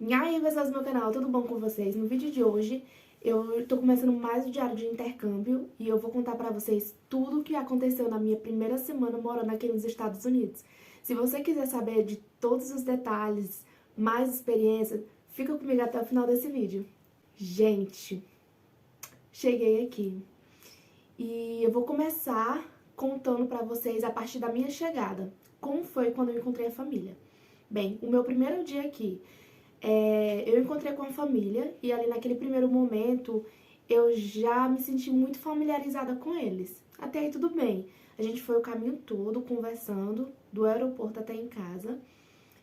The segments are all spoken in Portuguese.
E aí, pessoas do meu canal, tudo bom com vocês? No vídeo de hoje, eu tô começando mais o diário de intercâmbio e eu vou contar pra vocês tudo o que aconteceu na minha primeira semana morando aqui nos Estados Unidos. Se você quiser saber de todos os detalhes, mais experiências, fica comigo até o final desse vídeo. Gente, cheguei aqui e eu vou começar contando pra vocês a partir da minha chegada. Como foi quando eu encontrei a família? Bem, o meu primeiro dia aqui, eu encontrei com a família e ali naquele primeiro momento eu já me senti muito familiarizada com eles. Até aí tudo bem. A gente foi o caminho todo conversando, do aeroporto até em casa,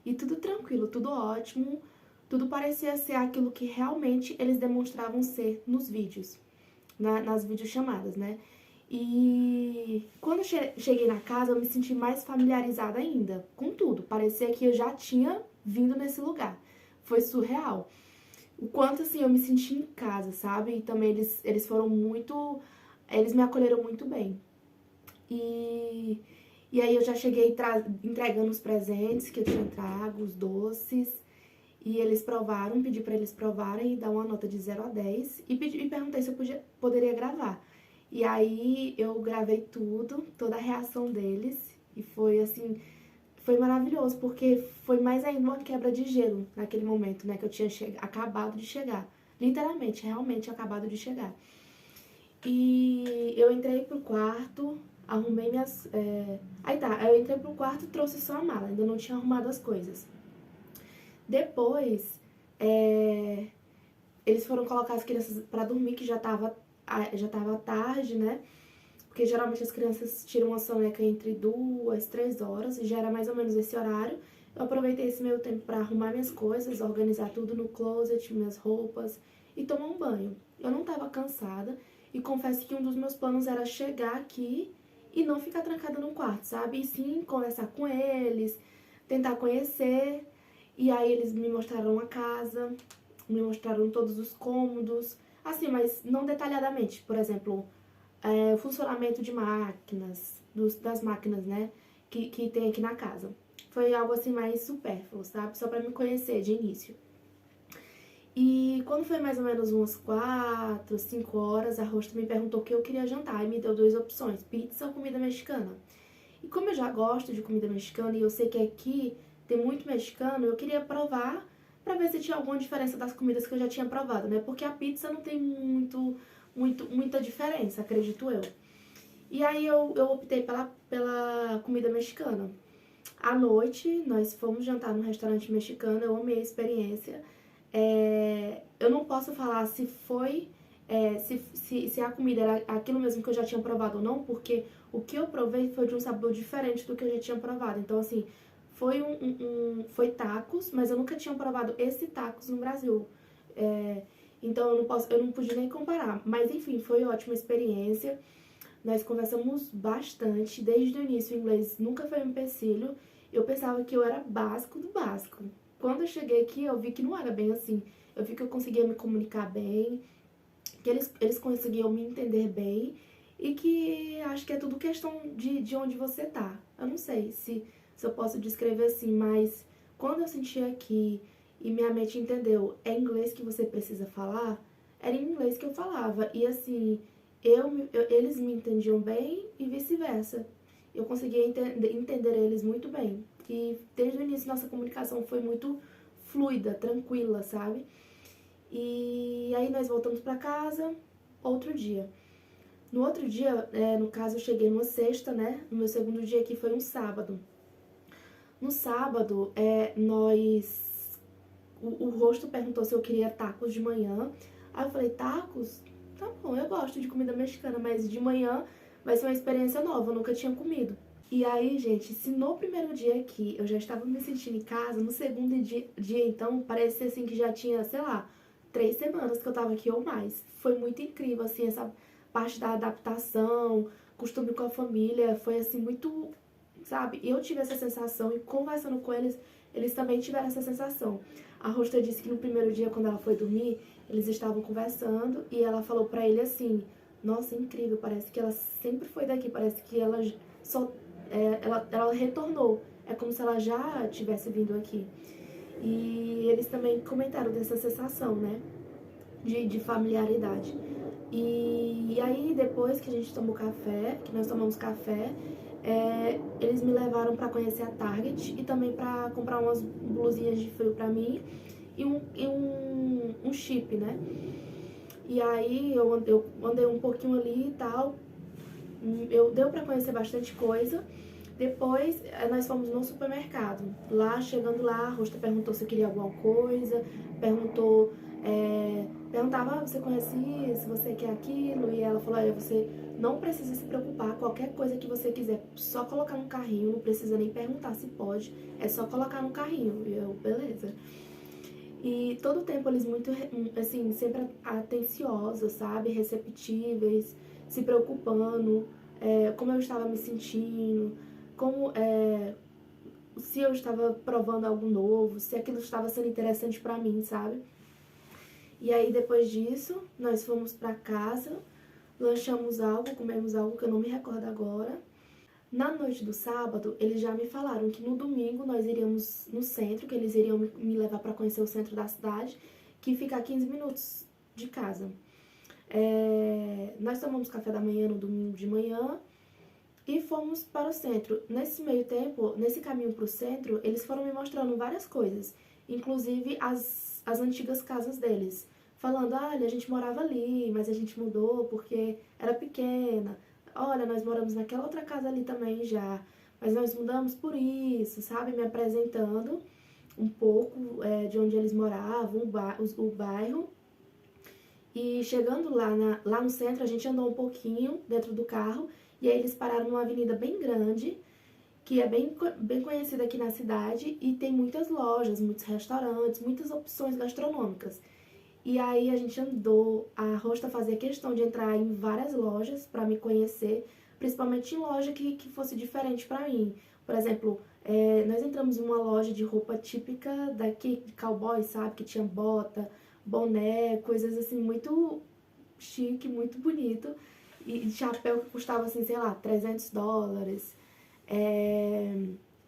e tudo tranquilo, tudo ótimo, tudo parecia ser aquilo que realmente eles demonstravam ser nos vídeos, nas videochamadas, né? E quando cheguei na casa, eu me senti mais familiarizada ainda com tudo. Parecia que eu já tinha vindo nesse lugar. Foi surreal. O quanto, assim, eu me senti em casa, sabe? E também eles foram muito... Eles me acolheram muito bem. E aí eu já cheguei entregando os presentes que eu tinha trago, os doces. E eles provaram, pedi pra eles provarem e dar uma nota de 0 a 10. E perguntei se eu poderia gravar. E aí eu gravei tudo, toda a reação deles. E foi assim, foi maravilhoso, porque foi mais ainda uma quebra de gelo naquele momento, né? Que eu tinha acabado de chegar. Literalmente, realmente acabado de chegar. E eu entrei pro quarto, arrumei minhas... Aí tá, eu entrei pro quarto e trouxe só a mala, ainda não tinha arrumado as coisas. Depois, eles foram colocar as crianças pra dormir, que já tava tarde, né? Porque geralmente as crianças tiram uma soneca entre 2, 3 horas, e já era mais ou menos esse horário. Eu aproveitei esse meio tempo pra arrumar minhas coisas, organizar tudo no closet, minhas roupas e tomar um banho. Eu não tava cansada e confesso que um dos meus planos era chegar aqui e não ficar trancada no quarto, sabe? E sim conversar com eles, tentar conhecer. E aí eles me mostraram a casa, me mostraram todos os cômodos, assim, mas não detalhadamente. Por exemplo, o funcionamento de máquinas, das máquinas, né, que tem aqui na casa. Foi algo assim mais supérfluo, sabe? Só pra me conhecer de início. E quando foi mais ou menos umas 4, 5 horas, a Rosta me perguntou o que eu queria jantar e me deu 2 opções, pizza ou comida mexicana. E como eu já gosto de comida mexicana e eu sei que aqui tem muito mexicano, eu queria provar pra ver se tinha alguma diferença das comidas que eu já tinha provado, né? Porque a pizza não tem muita diferença, acredito eu. E aí eu optei pela comida mexicana. À noite, nós fomos jantar num restaurante mexicano, eu amei a experiência. Eu não posso falar se foi, se a comida era aquilo mesmo que eu já tinha provado ou não, porque o que eu provei foi de um sabor diferente do que eu já tinha provado. Então, assim, foi tacos, mas eu nunca tinha provado esse tacos no Brasil. Então, eu não pude nem comparar. Mas, enfim, foi ótima experiência. Nós conversamos bastante, desde o início o inglês nunca foi um empecilho. Eu pensava que eu era básico do básico. Quando eu cheguei aqui, eu vi que não era bem assim. Eu vi que eu conseguia me comunicar bem, que eles conseguiam me entender bem e que acho que é tudo questão de onde você tá. Eu não sei se eu posso descrever assim, mas quando eu senti aqui e minha mente entendeu, é inglês que você precisa falar, era em inglês que eu falava. E assim, eles me entendiam bem e vice-versa. Eu conseguia entender eles muito bem. E desde o início nossa comunicação foi muito fluida, tranquila, sabe? E aí nós voltamos pra casa, outro dia. No outro dia, no caso eu cheguei numa sexta, né? No meu segundo dia aqui foi um sábado. No sábado, o rosto perguntou se eu queria tacos de manhã. Aí eu falei, tacos? Tá bom, eu gosto de comida mexicana, mas de manhã vai ser uma experiência nova, eu nunca tinha comido. E aí, gente, se no primeiro dia aqui eu já estava me sentindo em casa, no segundo dia então, parece assim que já tinha, sei lá, 3 semanas que eu tava aqui ou mais. Foi muito incrível, assim, essa parte da adaptação, costume com a família, foi assim, muito, sabe? Eu tive essa sensação e conversando com eles, eles também tiveram essa sensação. A Rosta disse que no primeiro dia, quando ela foi dormir, eles estavam conversando e ela falou pra ele assim, nossa, incrível, parece que ela sempre foi daqui, parece que ela só ela retornou. É como se ela já tivesse vindo aqui. E eles também comentaram dessa sensação, né, de familiaridade. E aí, depois que a gente tomou café, que nós tomamos café, eles me levaram para conhecer a Target e também para comprar umas blusinhas de frio para mim e um chip, né? E aí eu andei um pouquinho ali e tal, deu para conhecer bastante coisa. Depois nós fomos no supermercado. Lá, chegando lá, a Rosta perguntou se eu queria alguma coisa, perguntava, você conhece isso, você quer aquilo? E ela falou, olha, você não precisa se preocupar, qualquer coisa que você quiser, só colocar no carrinho, não precisa nem perguntar se pode, é só colocar no carrinho. E eu, beleza. E todo o tempo eles muito, assim, sempre atenciosos, sabe? Receptíveis, se preocupando, como eu estava me sentindo, como se eu estava provando algo novo, se aquilo estava sendo interessante pra mim, sabe? E aí depois disso, nós fomos pra casa, lanchamos algo, comemos algo que eu não me recordo agora. Na noite do sábado, eles já me falaram que no domingo nós iríamos no centro, que eles iriam me levar para conhecer o centro da cidade, que fica a 15 minutos de casa. Nós tomamos café da manhã no domingo de manhã e fomos para o centro. Nesse meio tempo, nesse caminho para o centro, eles foram me mostrando várias coisas, inclusive as antigas casas deles. Falando, olha, a gente morava ali, mas a gente mudou porque era pequena. Olha, nós moramos naquela outra casa ali também já, mas nós mudamos por isso, sabe? Me apresentando um pouco de onde eles moravam, o bairro. E chegando lá no centro, a gente andou um pouquinho dentro do carro, e aí eles pararam numa avenida bem grande, que é bem conhecida aqui na cidade, e tem muitas lojas, muitos restaurantes, muitas opções gastronômicas. E aí a gente andou, a Rosta fazia questão de entrar em várias lojas para me conhecer, principalmente em loja que fosse diferente para mim. Por exemplo, nós entramos em uma loja de roupa típica daqui, de cowboy, sabe? Que tinha bota, boné, coisas assim muito chique, muito bonito. E chapéu que custava assim, sei lá, $300,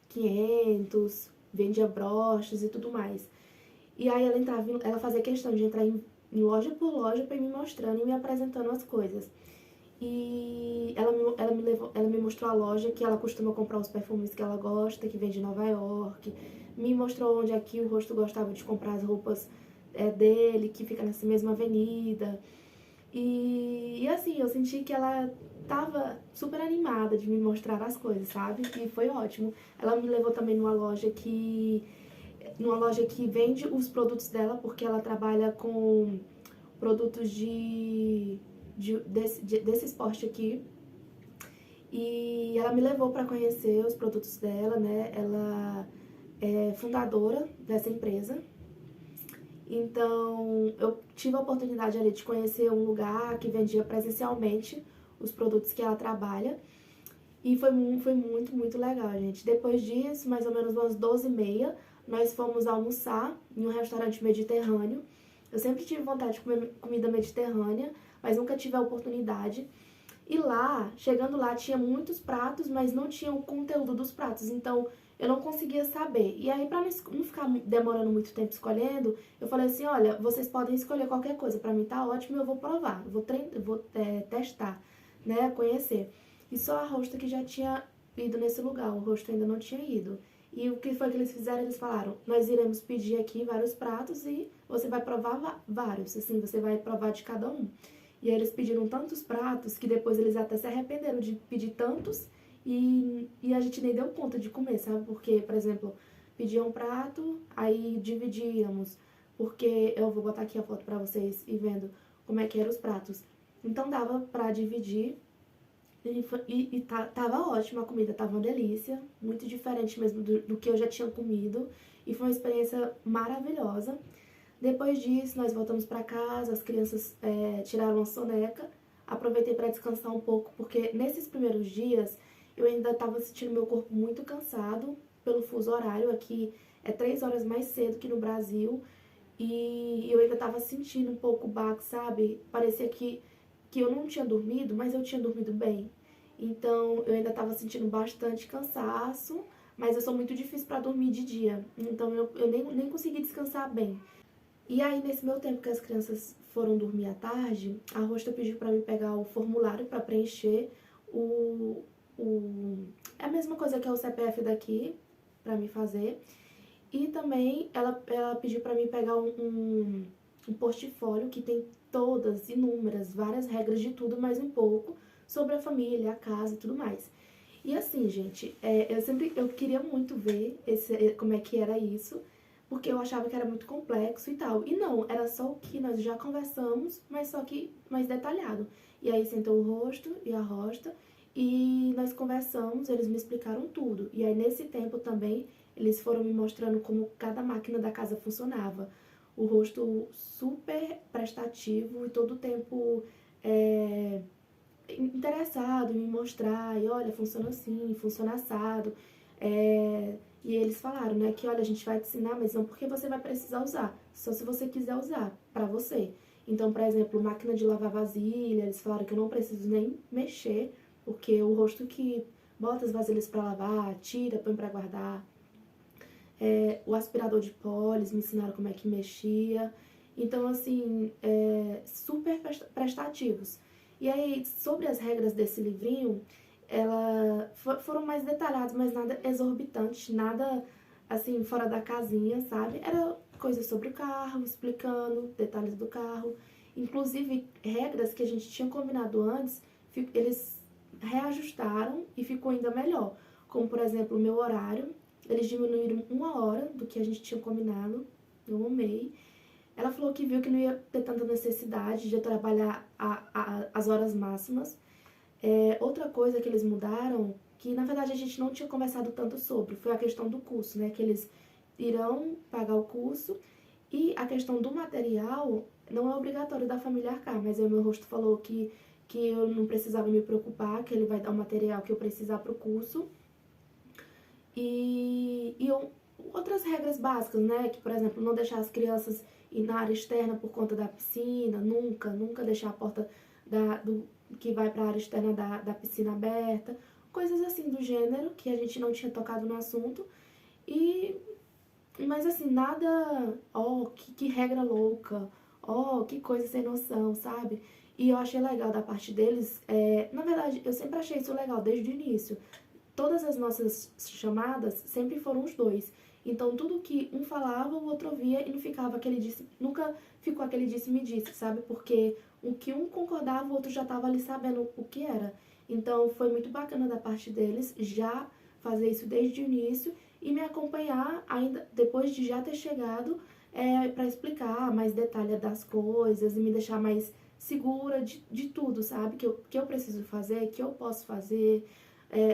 500, vendia broches e tudo mais. E aí ela fazia questão de entrar em loja por loja para ir me mostrando e me apresentando as coisas. E ela me mostrou a loja que ela costuma comprar os perfumes que ela gosta, que vem de Nova York. Me mostrou onde aqui o Rosto gostava de comprar as roupas dele, que fica nessa mesma avenida. E assim, eu senti que ela tava super animada de me mostrar as coisas, sabe? E foi ótimo. Ela me levou também numa loja que vende os produtos dela, porque ela trabalha com produtos desse esporte aqui. E ela me levou para conhecer os produtos dela, né? Ela é fundadora dessa empresa. Então, eu tive a oportunidade ali de conhecer um lugar que vendia presencialmente os produtos que ela trabalha. E foi muito, muito legal, gente. Depois disso, mais ou menos umas 12h30, nós fomos almoçar em um restaurante mediterrâneo. Eu sempre tive vontade de comer comida mediterrânea, mas nunca tive a oportunidade. E lá, chegando lá, tinha muitos pratos, mas não tinha o conteúdo dos pratos. Então, eu não conseguia saber. E aí, pra não ficar demorando muito tempo escolhendo, eu falei assim, olha, vocês podem escolher qualquer coisa. Pra mim tá ótimo, eu vou provar, eu vou testar, né, conhecer. E só a Rosta que já tinha ido nesse lugar, o Rosto ainda não tinha ido. E o que foi que eles fizeram? Eles falaram, nós iremos pedir aqui vários pratos e você vai provar vários, assim, você vai provar de cada um. E aí eles pediram tantos pratos que depois eles até se arrependeram de pedir tantos e a gente nem deu conta de comer, sabe? Porque, por exemplo, pedia um prato, aí dividíamos, porque eu vou botar aqui a foto pra vocês e vendo como é que eram os pratos. Então dava pra dividir e tava ótima a comida, tava uma delícia, muito diferente mesmo do que eu já tinha comido e foi uma experiência maravilhosa. Depois disso, nós voltamos para casa, as crianças tiraram a soneca, aproveitei para descansar um pouco, porque nesses primeiros dias eu ainda estava sentindo meu corpo muito cansado pelo fuso horário, aqui é 3 horas mais cedo que no Brasil, e eu ainda estava sentindo um pouco o baque, sabe? Parecia que eu não tinha dormido, mas eu tinha dormido bem. Então eu ainda estava sentindo bastante cansaço, mas eu sou muito difícil pra dormir de dia, então eu nem consegui descansar bem. E aí, nesse meu tempo que as crianças foram dormir à tarde, a Rosta pediu pra mim pegar o formulário pra preencher o, é a mesma coisa que é o CPF daqui, pra mim fazer. E também ela pediu pra mim pegar um portfólio que tem todas, inúmeras, várias regras de tudo, mais um pouco, sobre a família, a casa e tudo mais. E assim, gente, eu queria muito ver como é que era isso, porque eu achava que era muito complexo e tal. E não, era só o que nós já conversamos, mas só que mais detalhado. E aí sentou o Rosto e a Rosta, e nós conversamos, eles me explicaram tudo. E aí nesse tempo também, eles foram me mostrando como cada máquina da casa funcionava. O Rosto super prestativo e todo o tempo interessado em me mostrar, e olha, funciona assim, funciona assado. E eles falaram, né, que olha, a gente vai te ensinar, mas não porque você vai precisar usar, só se você quiser usar, pra você. Então, por exemplo, máquina de lavar vasilha, eles falaram que eu não preciso nem mexer, porque o Rosto que bota as vasilhas pra lavar, tira, põe pra guardar. O aspirador de pó, eles me ensinaram como é que mexia. Então, assim, super prestativos. E aí, sobre as regras desse livrinho, foram mais detalhadas, mas nada exorbitante, nada, assim, fora da casinha, sabe? Era coisas sobre o carro, explicando detalhes do carro. Inclusive, regras que a gente tinha combinado antes, eles reajustaram e ficou ainda melhor. Como, por exemplo, o meu horário. Eles diminuíram 1 hora do que a gente tinha combinado. Eu amei. Ela falou que viu que não ia ter tanta necessidade de eu trabalhar as horas máximas. Outra coisa que eles mudaram, que na verdade a gente não tinha conversado tanto sobre, foi a questão do curso, né? Que eles irão pagar o curso. E a questão do material não é obrigatório da família arcar, mas aí o meu Rosto falou que eu não precisava me preocupar, que ele vai dar o material que eu precisar para o curso. Outras regras básicas, né? Que, por exemplo, não deixar as crianças ir na área externa por conta da piscina, nunca deixar a porta que vai para a área externa da piscina aberta, coisas assim do gênero, que a gente não tinha tocado no assunto. Mas assim, nada, que regra louca, que coisa sem noção, sabe? E eu achei legal da parte deles, na verdade, eu sempre achei isso legal desde o início. Todas as nossas chamadas sempre foram os dois. Então, tudo que um falava, o outro ouvia e não ficava nunca ficou aquele disse-me-disse, sabe? Porque o que um concordava, o outro já estava ali sabendo o que era. Então, foi muito bacana da parte deles já fazer isso desde o início e me acompanhar ainda depois de já ter chegado para explicar mais detalhe das coisas e me deixar mais segura de tudo, sabe? Que eu preciso fazer, que eu posso fazer.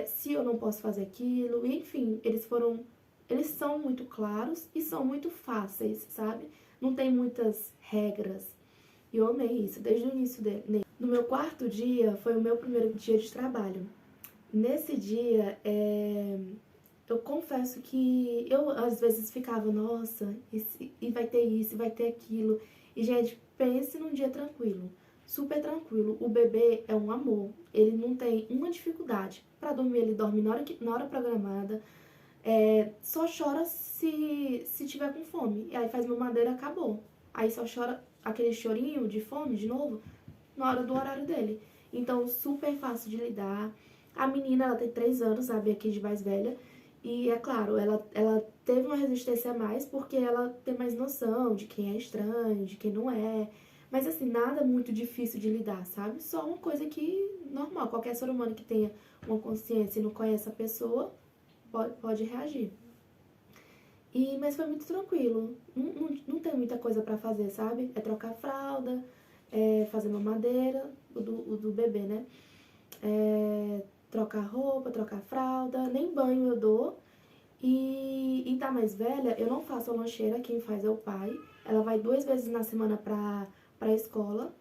Se eu não posso fazer aquilo, enfim, eles são muito claros e são muito fáceis, sabe? Não tem muitas regras. E eu amei isso, desde o início dele. No meu quarto dia, foi o meu primeiro dia de trabalho. Nesse dia, eu confesso que eu às vezes ficava, nossa, e vai ter isso, e vai ter aquilo. E, gente, pense num dia tranquilo. Super tranquilo. O bebê é um amor. Ele não tem uma dificuldade. Pra dormir, ele dorme na hora programada. Só chora se tiver com fome. E aí faz mamadeira, acabou. Aí só chora aquele chorinho de fome de novo na hora do horário dele. Então, super fácil de lidar. A menina, ela tem 3 anos, sabe, aqui de mais velha. E, é claro, ela teve uma resistência a mais porque ela tem mais noção de quem é estranho, de quem não é. Mas, assim, nada muito difícil de lidar, sabe? Só uma coisa que, normal, qualquer ser humano que tenha uma consciência e não conhece a pessoa, pode reagir. Mas foi muito tranquilo. Não tem muita coisa pra fazer, sabe? É trocar fralda, fazer mamadeira, o do bebê, né? Trocar roupa, trocar fralda, nem banho eu dou. E da mais velha, eu não faço a lancheira, quem faz é o pai. Ela vai 2 vezes na semana pra escola.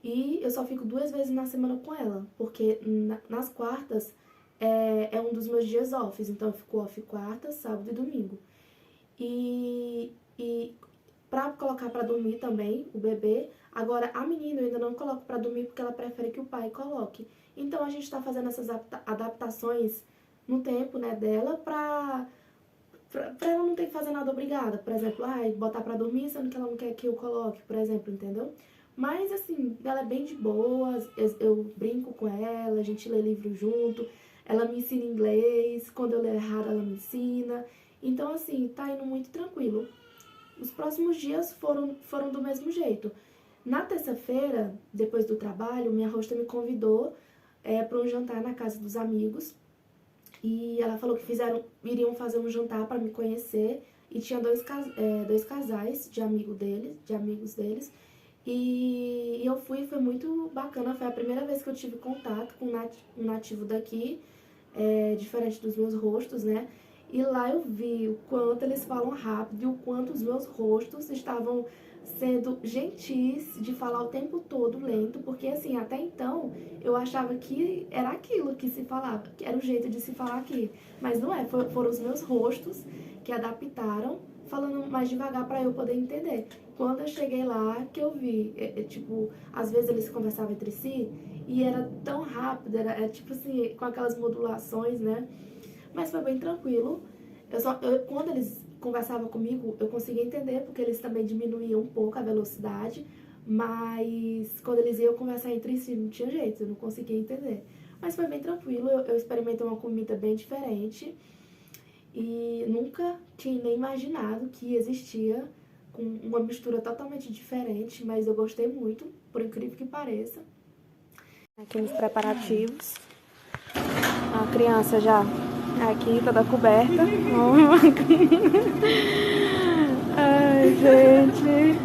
E eu só fico 2 vezes na semana com ela, porque nas quartas é um dos meus dias off. Então eu fico off quarta, sábado e domingo. E pra colocar pra dormir também, o bebê. Agora, a menina eu ainda não coloco pra dormir porque ela prefere que o pai coloque. Então a gente tá fazendo essas adaptações no tempo, né, dela pra ela não ter que fazer nada obrigada. Por exemplo, botar pra dormir, sendo que ela não quer que eu coloque, por exemplo, entendeu? Mas, assim, ela é bem de boa, eu brinco com ela, a gente lê livro junto, ela me ensina inglês, quando eu ler errado ela me ensina. Então, assim, tá indo muito tranquilo. Os próximos dias foram do mesmo jeito. Na terça-feira, depois do trabalho, minha hosta me convidou para um jantar na casa dos amigos. E ela falou que iriam fazer um jantar para me conhecer. E tinha dois casais de amigos deles. E eu fui, foi muito bacana. Foi a primeira vez que eu tive contato com um nativo daqui, diferente dos meus rostos, né? E lá eu vi o quanto eles falam rápido e o quanto os meus rostos estavam sendo gentis de falar o tempo todo lento, porque assim, até então eu achava que era aquilo que se falava, que era o jeito de se falar aqui. Mas não é, foram os meus rostos que adaptaram, falando mais devagar para eu poder entender. Quando eu cheguei lá, que eu vi, tipo, às vezes eles conversavam entre si e era tão rápido, era tipo assim, com aquelas modulações, né? Mas foi bem tranquilo. Quando eles conversavam comigo, eu conseguia entender, porque eles também diminuíam um pouco a velocidade, mas quando eles iam conversar entre si, não tinha jeito, eu não conseguia entender. Mas foi bem tranquilo, eu experimentei uma comida bem diferente e nunca tinha nem imaginado que existia com uma mistura totalmente diferente, mas eu gostei muito, por incrível que pareça. Aqui nos preparativos, a criança já aqui toda coberta. Ai, gente.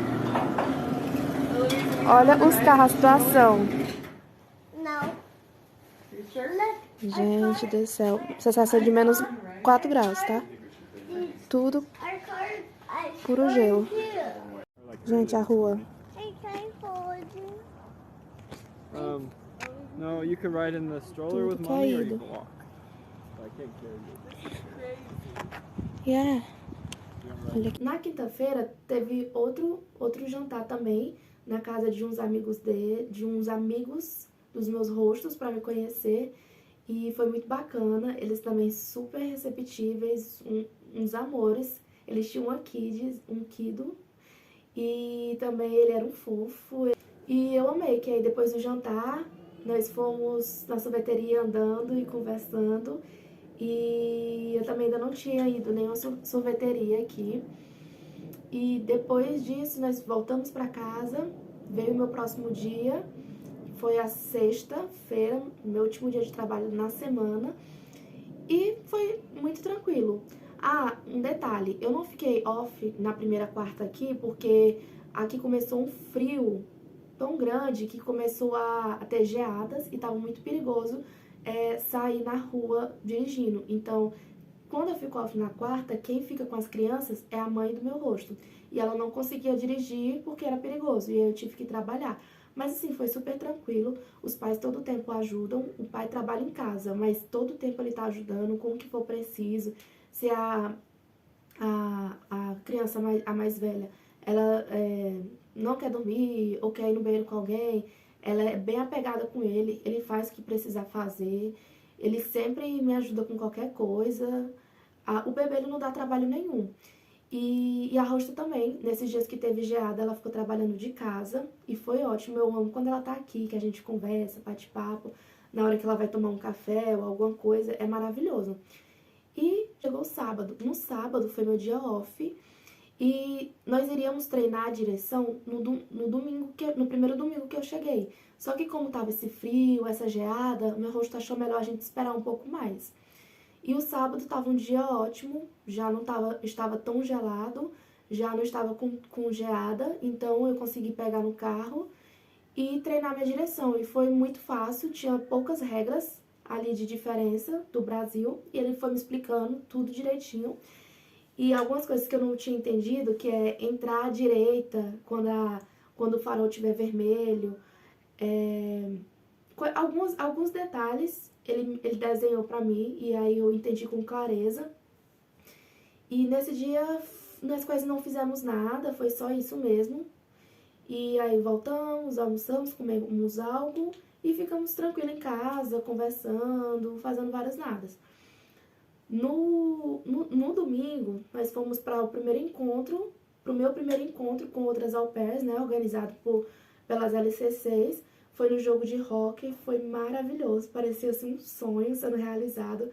Olha os carros, a situação. Não. Gente do céu. Sensação de menos 4 graus, tá? Tudo puro gelo. Gente, a rua. No, you can ride in the stroller with mommy or you can walk. I can't carry you. Yeah. Na quinta-feira teve outro jantar também na casa de uns amigos dos meus rostos para me conhecer e foi muito bacana. Eles também super receptíveis, uns amores. Eles tinham um Kido e também ele era um fofo. E eu amei que aí depois do jantar nós fomos na sorveteria andando e conversando. E eu também ainda não tinha ido nenhuma sorveteria aqui. E depois disso nós voltamos para casa, veio o meu próximo dia, foi a sexta-feira, meu último dia de trabalho na semana. E foi muito tranquilo. Ah, um detalhe, eu não fiquei off na primeira quarta aqui, porque aqui começou um frio tão grande que começou a ter geadas e estava muito perigoso sair na rua dirigindo. Então, quando eu fico off na quarta, quem fica com as crianças é a mãe do meu rosto. E ela não conseguia dirigir porque era perigoso e eu tive que trabalhar. Mas assim, foi super tranquilo. Os pais todo o tempo ajudam. O pai trabalha em casa, mas todo o tempo ele tá ajudando com o que for preciso. Se a criança a mais velha, ela não quer dormir ou quer ir no banheiro com alguém, ela é bem apegada com ele, ele faz o que precisar fazer, ele sempre me ajuda com qualquer coisa. O bebê ele não dá trabalho nenhum. E a Rosta também, nesses dias que teve geada, ela ficou trabalhando de casa e foi ótimo. Eu amo quando ela tá aqui, que a gente conversa, bate papo, na hora que ela vai tomar um café ou alguma coisa, é maravilhoso. E chegou o sábado. No sábado foi meu dia off e nós iríamos treinar a direção no primeiro domingo que eu cheguei. Só que como tava esse frio, essa geada, meu rosto achou melhor a gente esperar um pouco mais. E o sábado estava um dia ótimo, já não estava tão gelado, já não estava com geada, então eu consegui pegar no carro e treinar minha direção. E foi muito fácil, tinha poucas regras ali de diferença do Brasil, e ele foi me explicando tudo direitinho. E algumas coisas que eu não tinha entendido, que é entrar à direita quando o farol estiver vermelho, alguns detalhes ele desenhou pra mim e aí eu entendi com clareza. E nesse dia nós quase não fizemos nada, foi só isso mesmo. E aí voltamos, almoçamos, comemos algo e ficamos tranquilos em casa, conversando, fazendo várias nadas. No domingo, nós fomos para o primeiro encontro, para o meu primeiro encontro com outras au pairs, né, organizado pelas LC6. Foi no jogo de hóquei, foi maravilhoso, parecia assim um sonho sendo realizado.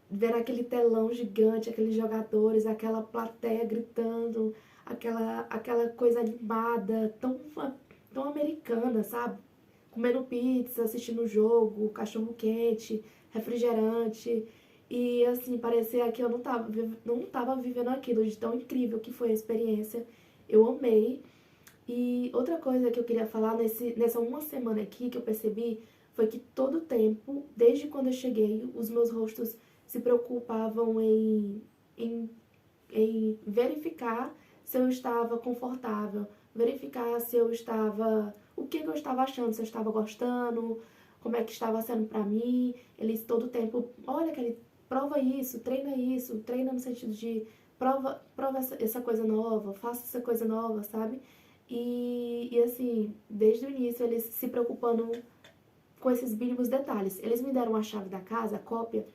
Ver aquele telão gigante, aqueles jogadores, aquela plateia gritando, aquela coisa animada, tão americana, sabe? Comendo pizza, assistindo o jogo, cachorro quente, refrigerante. E assim, parecia que eu não tava vivendo aquilo, de tão incrível que foi a experiência. Eu amei. E outra coisa que eu queria falar nessa uma semana aqui que eu percebi foi que todo o tempo, desde quando eu cheguei, os meus rostos se preocupavam em verificar se eu estava confortável, verificar se eu estava, o que eu estava achando, se eu estava gostando, como é que estava sendo pra mim. Eles todo o tempo, olha, Kelly, prova isso, treina no sentido de prova essa coisa nova, faça essa coisa nova, sabe? E assim, desde o início eles se preocupando com esses mínimos detalhes. Eles me deram a chave da casa, a cópia.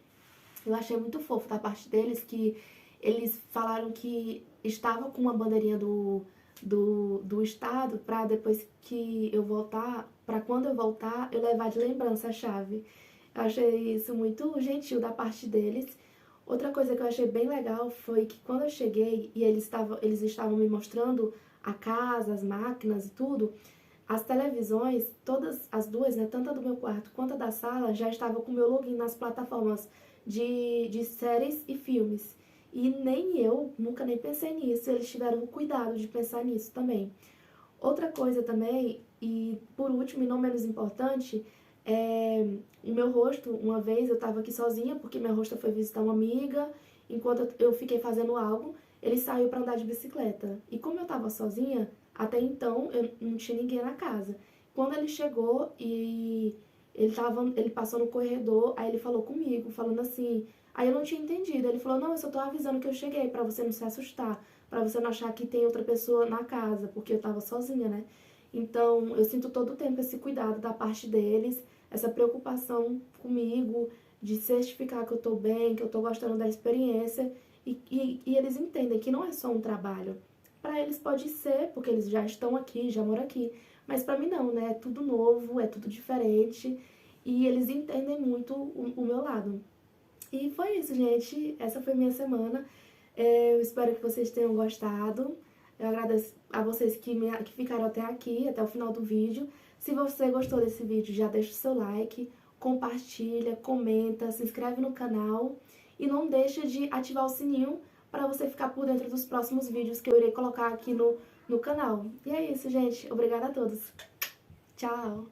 Eu achei muito fofo da parte deles que eles falaram que estava com uma bandeirinha do estado para depois que eu voltar, para quando eu voltar, eu levar de lembrança a chave. Eu achei isso muito gentil da parte deles. Outra coisa que eu achei bem legal foi que quando eu cheguei e eles estavam me mostrando a casa, as máquinas e tudo, as televisões, todas as duas, né, tanto a do meu quarto quanto a da sala, já estavam com o meu login nas plataformas de séries e filmes. E nem eu, nunca nem pensei nisso, eles tiveram o cuidado de pensar nisso também. Outra coisa também, e por último e não menos importante, o meu rosto. Uma vez eu tava aqui sozinha, porque minha rosto foi visitar uma amiga, enquanto eu fiquei fazendo algo, ele saiu pra andar de bicicleta. E como eu tava sozinha, até então eu não tinha ninguém na casa. Quando ele chegou e ele passou no corredor, aí ele falou comigo, falando assim, aí eu não tinha entendido. Ele falou, não, eu só tô avisando que eu cheguei, pra você não se assustar, pra você não achar que tem outra pessoa na casa, porque eu tava sozinha, né? Então, eu sinto todo o tempo esse cuidado da parte deles, essa preocupação comigo, de certificar que eu tô bem, que eu tô gostando da experiência, e eles entendem que não é só um trabalho. Para eles pode ser, porque eles já estão aqui, já moram aqui, mas para mim não, né? É tudo novo, é tudo diferente, e eles entendem muito o meu lado. E foi isso, gente. Essa foi minha semana. Eu espero que vocês tenham gostado. Eu agradeço a vocês que ficaram até aqui, até o final do vídeo. Se você gostou desse vídeo, já deixa o seu like, compartilha, comenta, se inscreve no canal e não deixa de ativar o sininho para você ficar por dentro dos próximos vídeos que eu irei colocar aqui no canal. E é isso, gente. Obrigada a todos. Tchau!